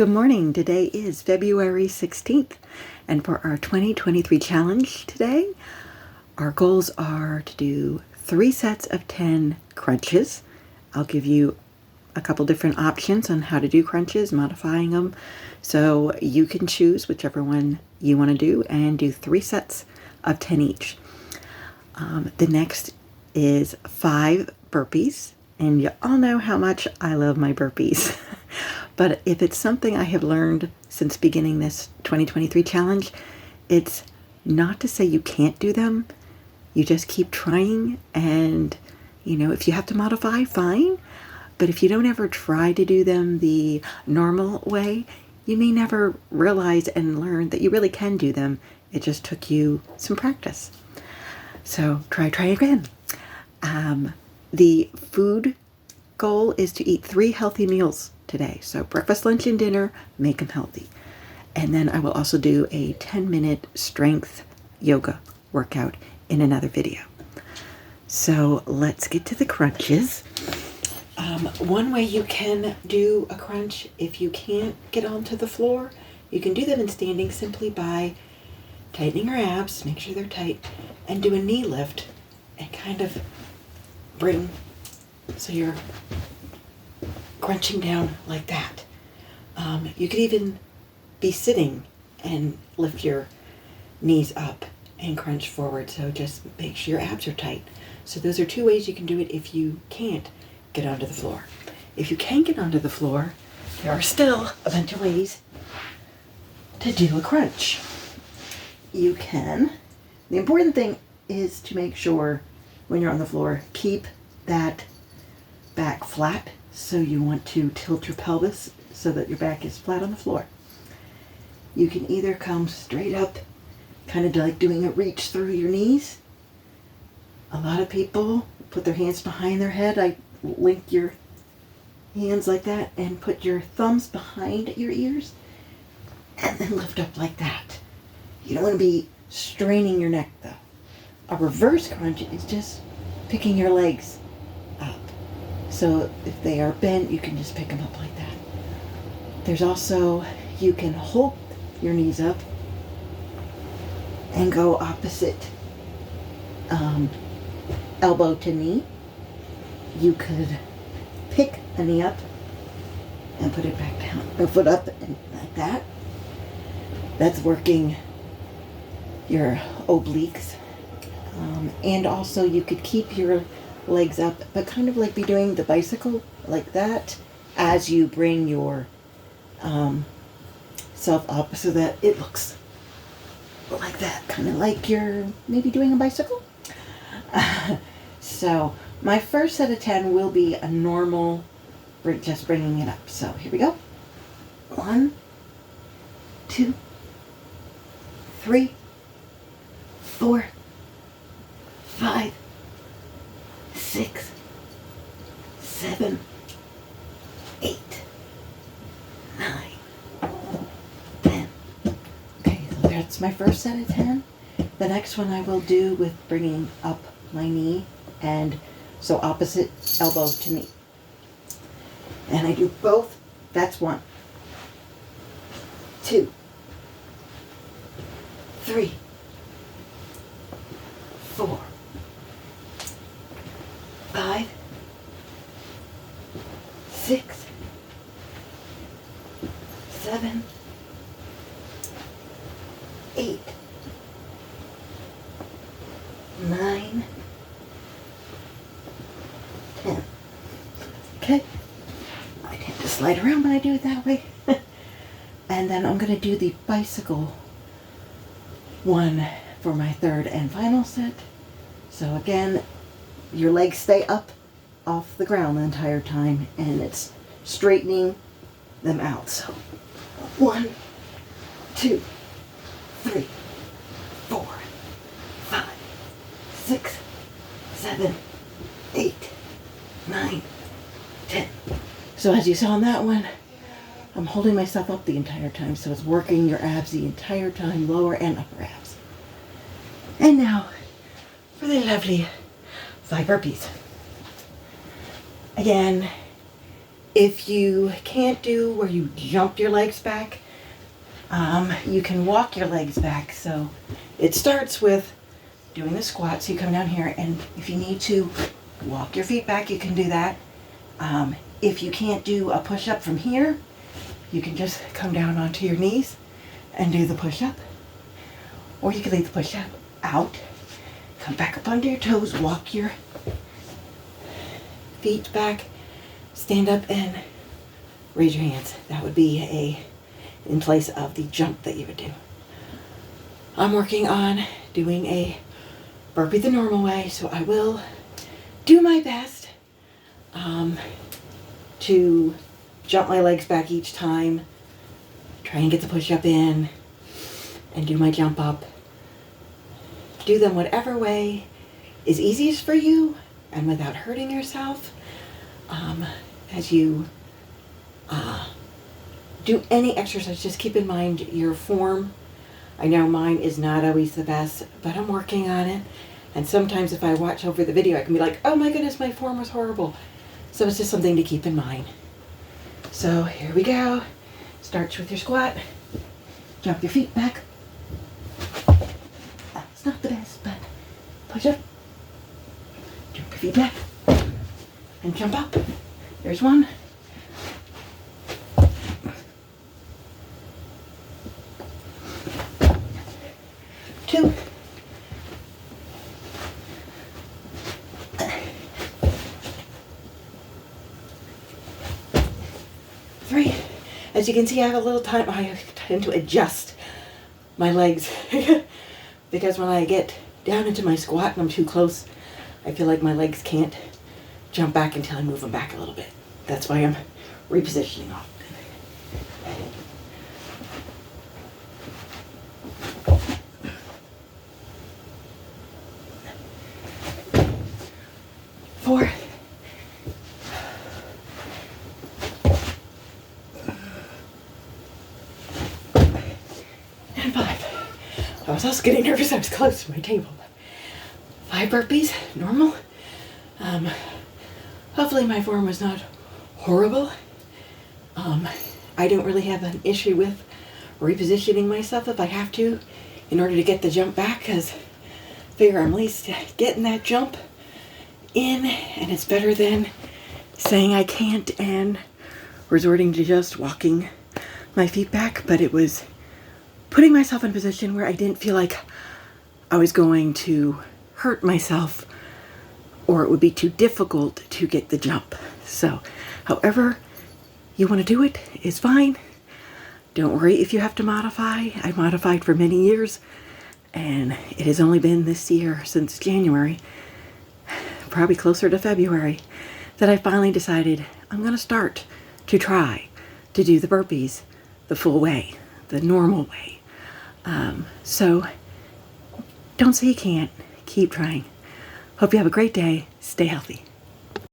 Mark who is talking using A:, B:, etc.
A: Good morning. Today is February 16th, and for our 2023 challenge today, our goals are to do 3 sets of 10 crunches. I'll give you a couple different options on how to do crunches, modifying them, so you can choose whichever one you want to do and do 3 sets of 10 each. The next is 5 burpees, and you all know how much I love my burpees. But if it's something I have learned since beginning this 2023 challenge, it's not to say you can't do them. You just keep trying, and if you have to modify, fine. But if you don't ever try to do them the normal way, you may never realize and learn that you really can do them. It just took you some practice. So try again. The food goal is to eat 3 healthy meals today. So breakfast, lunch, and dinner, make them healthy. And then I will also do a 10-minute strength yoga workout in another video. So let's get to the crunches. One way you can do a crunch, if you can't get onto the floor, you can do them in standing simply by tightening your abs, make sure they're tight, and do a knee lift and kind of bring, so you're crunching down like that. You could even be sitting and lift your knees up and crunch forward, so just make sure your abs are tight. So those are 2 ways you can do it if you can't get onto the floor. If you can get onto the floor, there are still a bunch of ways to do a crunch. You can. The important thing is to make sure when you're on the floor, keep that back flat. So you want to tilt your pelvis so that your back is flat on the floor. You can either come straight up, kind of like doing a reach through your knees. A lot of people put their hands behind their head. I link your hands like that and put your thumbs behind your ears and then lift up like that. You don't want to be straining your neck though. A reverse crunch is just picking your legs up. So if they are bent, you can just pick them up like that. There's also, you can hold your knees up and go opposite elbow to knee. You could pick a knee up and put it back down, or foot up and like that. That's working your obliques. And also you could keep your legs up, but kind of like be doing the bicycle like that as you bring your self up so that it looks like that, kind of like you're maybe doing a bicycle. So my first set of 10 will be a normal, just bringing it up. So here we go. 1, 2, 3, 4, 5, 6, 7, 8, 9, 10. Okay, so that's my first set of 10. The next one I will do with bringing up my knee, and so opposite elbow to knee. And I do both. That's 1, 2, 3, 4, 5, 6, 7, 8, 9, 10. Okay. I tend to slide around when I do it that way. And then I'm going to do the bicycle one for my third and final set. So again, your legs stay up off the ground the entire time, and it's straightening them out. So 1, 2, 3, 4, 5, 6, 7, 8, 9, 10. So as you saw in that one, I'm holding myself up the entire time, so it's working your abs the entire time, lower and upper abs. And now for the lovely 5 burpees. Again, If you can't do where you jump your legs back, you can walk your legs back. So it starts with doing the squat. So you come down here, and if you need to walk your feet back, you can do that. If you can't do a push-up from here, you can just come down onto your knees and do the push-up. Or you can leave the push-up out, come back up onto your toes, walk your feet back, stand up and raise your hands. That would be in place of the jump that you would do. I'm working on doing a burpee the normal way, so I will do my best to jump my legs back each time, try and get the push-up in, and do my jump up. Do them whatever way is easiest for you and without hurting yourself. As you do any exercise, just keep in mind your form. I know mine is not always the best, but I'm working on it. And sometimes if I watch over the video, I can be like, oh my goodness, my form was horrible. So it's just something to keep in mind. So here we go. Starts with your squat. Jump your feet back. It's not the best, but push up. Jump your feet back. And jump up. There's one. Two. Three. As you can see, I have a little time. I tend to adjust my legs because when I get down into my squat and I'm too close, I feel like my legs can't jump back until I move them back a little bit. That's why I'm repositioning off. Four. And five. I was also getting nervous. I was close to my table. 5 burpees, normal. Hopefully my form was not horrible. I don't really have an issue with repositioning myself if I have to in order to get the jump back, because I figure I'm at least getting that jump in, and it's better than saying I can't and resorting to just walking my feet back. But it was putting myself in a position where I didn't feel like I was going to hurt myself or it would be too difficult to get the jump. So however you want to do it is fine. Don't worry if you have to modify. I modified for many years, and it has only been this year, since January, probably closer to February, that I finally decided I'm going to start to try to do the burpees the full way, the normal way. So don't say you can't. Keep trying. Hope you have a great day. Stay healthy.